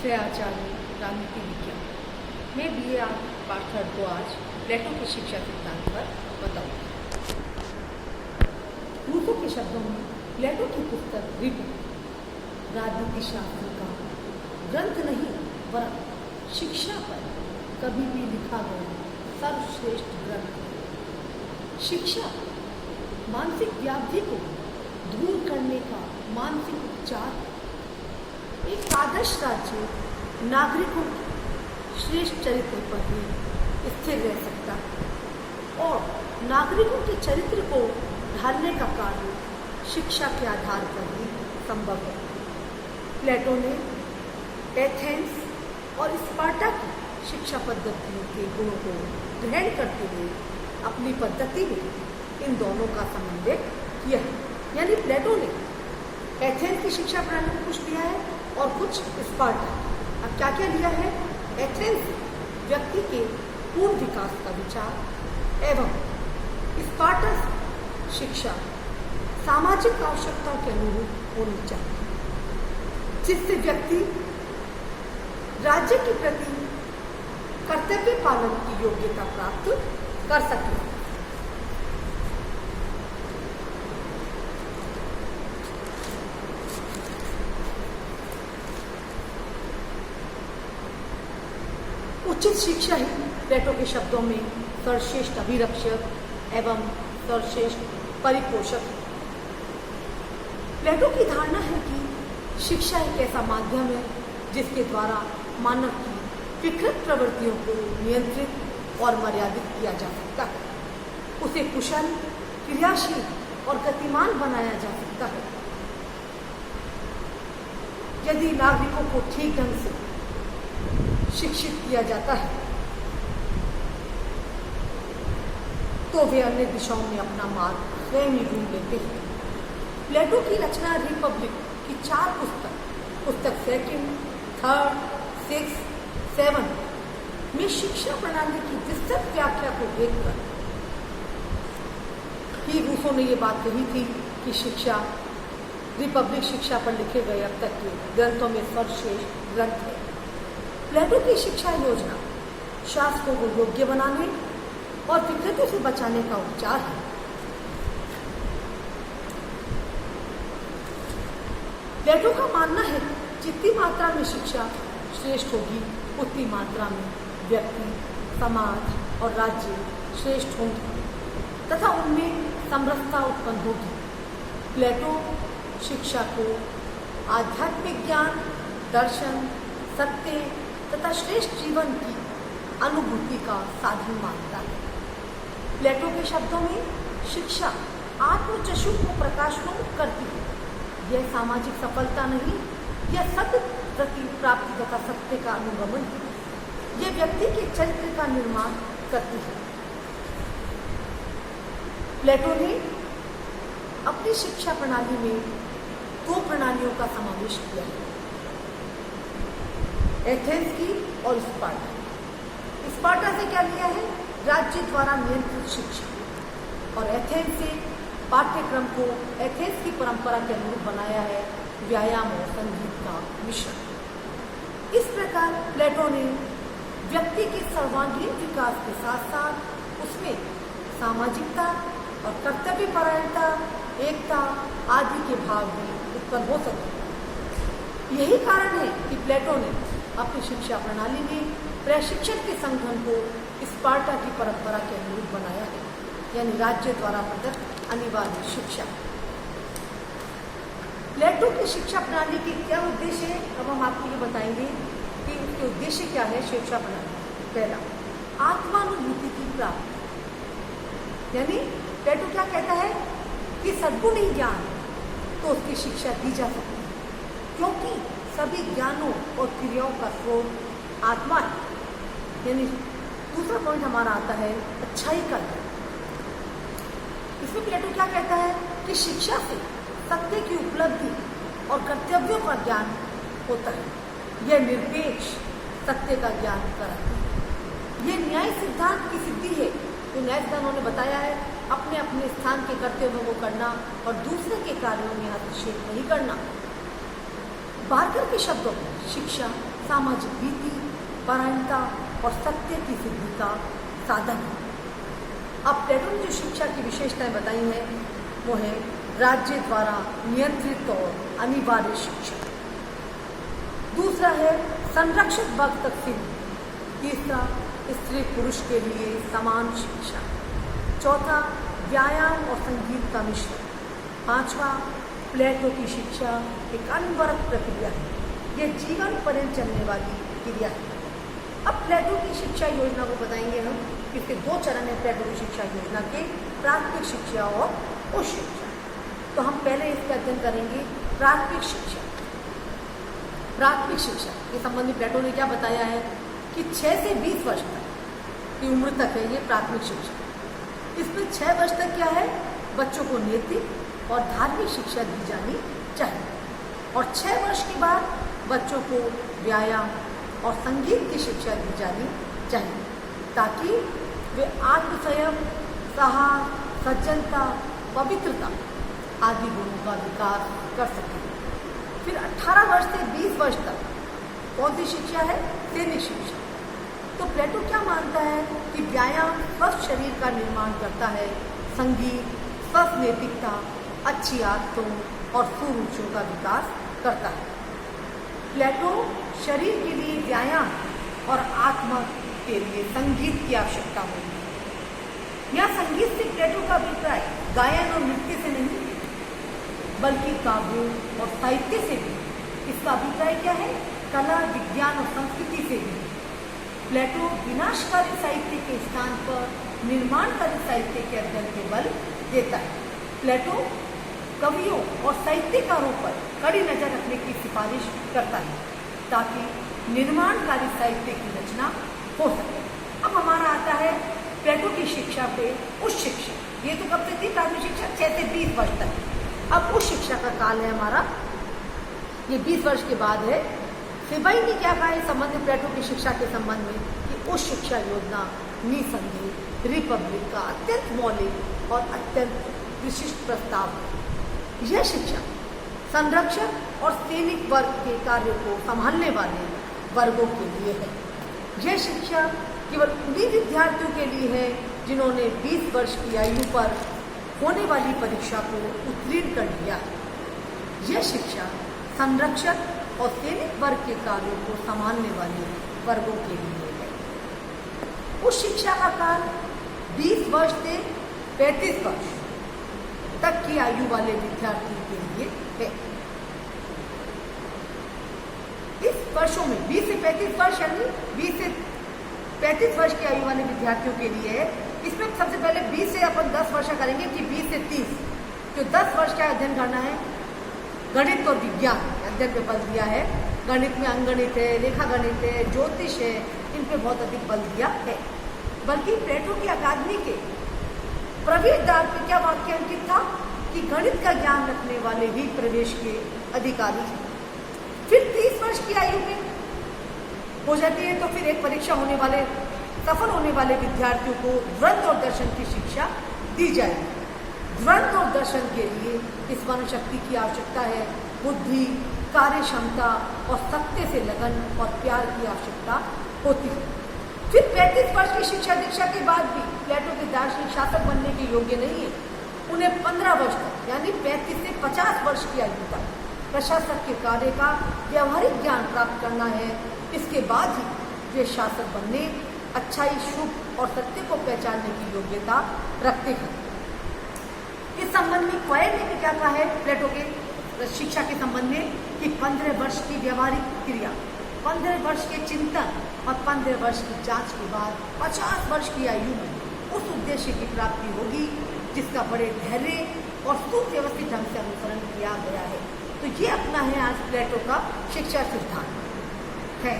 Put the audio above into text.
विषय आचार्य राजनीति विज्ञान। मैं BA पाठशाला को आज प्लेटो की शिक्षा सिद्धांत पर बताऊंगी। रूसो के शब्दों में प्लेटो की पुस्तक रिपब्लिक राजनीति शास्त्र का ग्रंथ नहीं वरन शिक्षा पर कभी भी लिखा गया सर्वश्रेष्ठ ग्रंथ है। शिक्षा मानसिक व्याधि को दूर करने का मानसिक उपचार है। एक आदर्श राज्य नागरिकों के श्रेष्ठ चरित्र पर ही स्थिर रह सकता है और नागरिकों के चरित्र को ढालने का कार्य शिक्षा के आधार पर ही संभव है। प्लेटो ने एथेंस और स्पार्टा की शिक्षा पद्धतियों के गुणों को ग्रहण करते हुए अपनी पद्धति में इन दोनों का समन्वय किया है। यानी प्लेटो ने एथेंस की शिक्षा प्रणाली को कुछ लिया है और कुछ स्पार्टा। अब क्या क्या लिया है? एथेंस व्यक्ति के पूर्ण विकास का विचार एवं स्पार्टा शिक्षा सामाजिक आवश्यकताओं के अनुरूप होनी चाहिए, जिससे व्यक्ति राज्य के प्रति कर्तव्य पालन की योग्यता प्राप्त कर सके। उचित शिक्षा ही प्लेटो के शब्दों में सर्वश्रेष्ठ अभिरक्षक एवं सर्वश्रेष्ठ परिपोषक है। प्लेटो की धारणा है कि शिक्षा एक ऐसा माध्यम है जिसके द्वारा मानव की विकृत प्रवृत्तियों को नियंत्रित और मर्यादित किया जा सकता है। उसे कुशल, क्रियाशील और गतिमान बनाया जा सकता है। यदि नागरिकों को ठीक ढंग से शिक्षित किया जाता है तो वे अन्य दिशाओं में अपना मार्ग स्वयं ही ढूंढ लेते हैं। प्लेटो की रचना रिपब्लिक की 4 पुस्तक 2nd, 3rd, 6th, 7 में शिक्षा प्रणाली की विस्तृत व्याख्या को देखकर ही रूसो ने ये बात कही थी कि शिक्षा रिपब्लिक शिक्षा पर लिखे गए अब तक के ग्रंथों में सर्वश्रेष्ठ ग्रंथ है। प्लेटो की शिक्षा योजना शासकों को योग्य बनाने और विकृति से बचाने का उपचार है। प्लेटो का मानना है जितनी मात्रा में शिक्षा श्रेष्ठ होगी उतनी मात्रा में व्यक्ति, समाज और राज्य श्रेष्ठ होंगे तथा उनमें समरसता उत्पन्न होगी। प्लेटो शिक्षा को आध्यात्मिक ज्ञान, दर्शन, सत्य तथा श्रेष्ठ जीवन की अनुभूति का साधन मानता है। प्लेटो के शब्दों में शिक्षा आत्मचक्षु को प्रकाशोन्मुख करती है। यह सामाजिक सफलता नहीं, यह सत्य प्रति प्राप्ति तथा सत्य का अनुगमन है। यह व्यक्ति के चरित्र का निर्माण करती है। प्लेटो ने अपनी शिक्षा प्रणाली में 2 प्रणालियों का समावेश किया है, एथेंस की और स्पार्टा। स्पार्टा से क्या लिया है? राज्य द्वारा नियंत्रित शिक्षा। और एथेंस से पाठ्यक्रम को एथेंस की परंपरा के अनुरूप बनाया है, व्यायाम और संगीत का मिश्रण। इस प्रकार प्लेटो ने व्यक्ति के सर्वांगीण विकास के साथ साथ उसमें सामाजिकता और कर्तव्यपरायणता, एकता आदि के भाव भी उत्पन्न हो सके। यही कारण है कि प्लेटो ने अपनी शिक्षा प्रणाली में प्रशिक्षण के संगठन को स्पार्टा की परंपरा के अनुरूप बनाया है, यानी राज्य द्वारा प्रदत्त अनिवार्य शिक्षा। प्लेटो की शिक्षा प्रणाली के क्या उद्देश्य है? अब हम आपको ये बताएंगे कि उसके उद्देश्य क्या है। शिक्षा प्रणाली पहला, आत्मानुभूति की प्राप्ति। यानी प्लेटो क्या कहता है कि सद्गुण ही ज्ञान, तो उसकी शिक्षा दी जा सकती है, क्योंकि सभी ज्ञानों और क्रियाओं का स्रोत आत्मा है। यानी दूसरा पॉइंट हमारा आता है अच्छाई का ज्ञान। इसमें प्लेटो क्या कहता है कि शिक्षा से सत्य की उपलब्धि और कर्तव्यों का ज्ञान होता है। यह निरपेक्ष सत्य का ज्ञान कराती है। यह न्याय सिद्धांत की सिद्धि है। तो न्याय सिद्धांत उन्होंने बताया है अपने अपने स्थान के कर्तव्यों को करना और दूसरे के कार्यों में हस्तक्षेप नहीं करना। बार्कर के शब्दों में शिक्षा सामाजिक नीति, परायणता और सत्य की सिद्धि का साधन है। अब प्लेटो ने जो शिक्षा की विशेषताएं बताई हैं वो है राज्य द्वारा नियंत्रित और अनिवार्य शिक्षा। दूसरा है संरक्षित वर्ग तक सीमित। तीसरा स्त्री पुरुष के लिए समान शिक्षा। चौथा व्यायाम और संगीत का मिश्रण। पांचवा प्लेटो की शिक्षा एक अनवरत प्रक्रिया है, यह जीवन पर्यंत चलने वाली क्रिया है। अब प्लेटो की शिक्षा योजना को बताएंगे हम। इसके दो चरण है प्लेटो की शिक्षा योजना के, प्राथमिक शिक्षा और उच्च शिक्षा। तो हम पहले इसका अध्ययन करेंगे प्राथमिक शिक्षा। प्राथमिक शिक्षा के संबंध में प्लेटो ने क्या बताया है कि 6 से 20 वर्ष तक की उम्र तक है ये प्राथमिक शिक्षा। इसमें 6 वर्ष तक क्या है, बच्चों को नैतिक और धार्मिक शिक्षा दी जानी चाहिए और 6 वर्ष के बाद बच्चों को व्यायाम और संगीत की शिक्षा दी जानी चाहिए ताकि वे आत्मसंयम, साहस, सज्जनता, पवित्रता आदि गुणों का विकास कर सकें। फिर 18 वर्ष से 20 वर्ष तक कौन सी शिक्षा है, सैनिक शिक्षा। तो प्लेटो क्या मानता है कि व्यायाम स्वस्थ शरीर का निर्माण करता है, संगीत स्वस्थ नैतिकता, अच्छी आदतों और सुरुचियों का विकास करता है। प्लेटो शरीर के लिए व्यायाम और आत्मा के लिए संगीत की आवश्यकता होगी। यह संगीत से प्लेटो का अभिप्राय गायन और नृत्य से नहीं बल्कि काव्यों और साहित्य से भी। इसका अभिप्राय क्या है, कला, विज्ञान और संस्कृति से भी। प्लेटो विनाशकारी साहित्य के स्थान पर निर्माणकारी साहित्य के अध्ययन के बल देता है। प्लेटो कवियों और साहित्यकारों पर कड़ी नजर रखने की सिफारिश करता है ताकि निर्माणकारी साहित्य की रचना हो सके। अब हमारा आता है प्लेटो की शिक्षा पे उच्च शिक्षा। ये तो कब से थी, प्राथमिक शिक्षा 6 से 20 वर्ष तक। अब उच्च शिक्षा का काल है हमारा, ये 20 वर्ष के बाद है। फिबाई ने क्या कहा इस संबंध में, प्लेटो की शिक्षा के संबंध में, कि उच्च शिक्षा योजना निसंदेह रिपब्लिक का अत्यंत मौलिक और अत्यंत विशिष्ट प्रस्ताव है। यह शिक्षा संरक्षक और सैनिक वर्ग के कार्यों को संभालने वाले वर्गों के लिए है। यह शिक्षा केवल उन्हीं विद्यार्थियों के लिए है जिन्होंने 20 वर्ष की आयु पर होने वाली परीक्षा को उत्तीर्ण कर लिया है। यह शिक्षा संरक्षक और सैनिक वर्ग के कार्यों को संभालने वाले वर्गों के लिए है। उस शिक्षा का काल 20 वर्ष से 35 वर्ष तक की आयु वाले विद्यार्थियों के लिए है। इस वर्षों में 20 से 35 वर्ष यानी 20 से 35 वर्ष की आयु वाले विद्यार्थियों के लिए है। इसमें सबसे पहले 20 से अपन 10 वर्ष करेंगे कि 20 से 30, जो 10 वर्ष का अध्ययन करना है, गणित और विज्ञान अध्ययन पे बल दिया है। गणित में अंगणित है, रेखा गणित है, ज्योतिष है, इन पे बहुत अधिक बल दिया है। बल्कि प्लेटो की अकादमी के प्रवेश द्वार पे क्या वाक्य अंकित था कि गणित का ज्ञान रखने वाले ही प्रवेश के अधिकारी हैं। फिर 30 वर्ष की आयु में हो जाती है तो फिर एक परीक्षा होने वाले, सफल होने वाले विद्यार्थियों को द्वंद्व और दर्शन की शिक्षा दी जाएगी। द्वंद्व और दर्शन के लिए स्मरण शक्ति की आवश्यकता है, बुद्धि, कार्य क्षमता और सत्य से लगन और प्यार की आवश्यकता होती है। फिर 35 वर्ष की शिक्षा दीक्षा के बाद भी प्लेटो के दार्शनिक शासक बनने के योग्य नहीं है। उन्हें 15 वर्ष तक यानी 35 से 50 वर्ष की आयु तक प्रशासक के कार्य का व्यवहारिक ज्ञान प्राप्त करना है। इसके बाद ही वे शासक बनने, अच्छाई, शुभ और सत्य को पहचानने की योग्यता रखते हैं। इस संबंध में क्वायर ने भी क्या कहा है प्लेटो के शिक्षा के संबंध में कि 15 वर्ष की व्यवहारिक क्रिया, 15 वर्ष के चिंतन और 15 वर्ष की जांच के बाद 50 वर्ष की आयु में उस उद्देश्य की प्राप्ति होगी जिसका बड़े धैर्य और सुव्यवस्थित ढंग से अनुसरण किया गया है। तो ये अपना है आज प्लेटो का शिक्षा सिद्धांत है।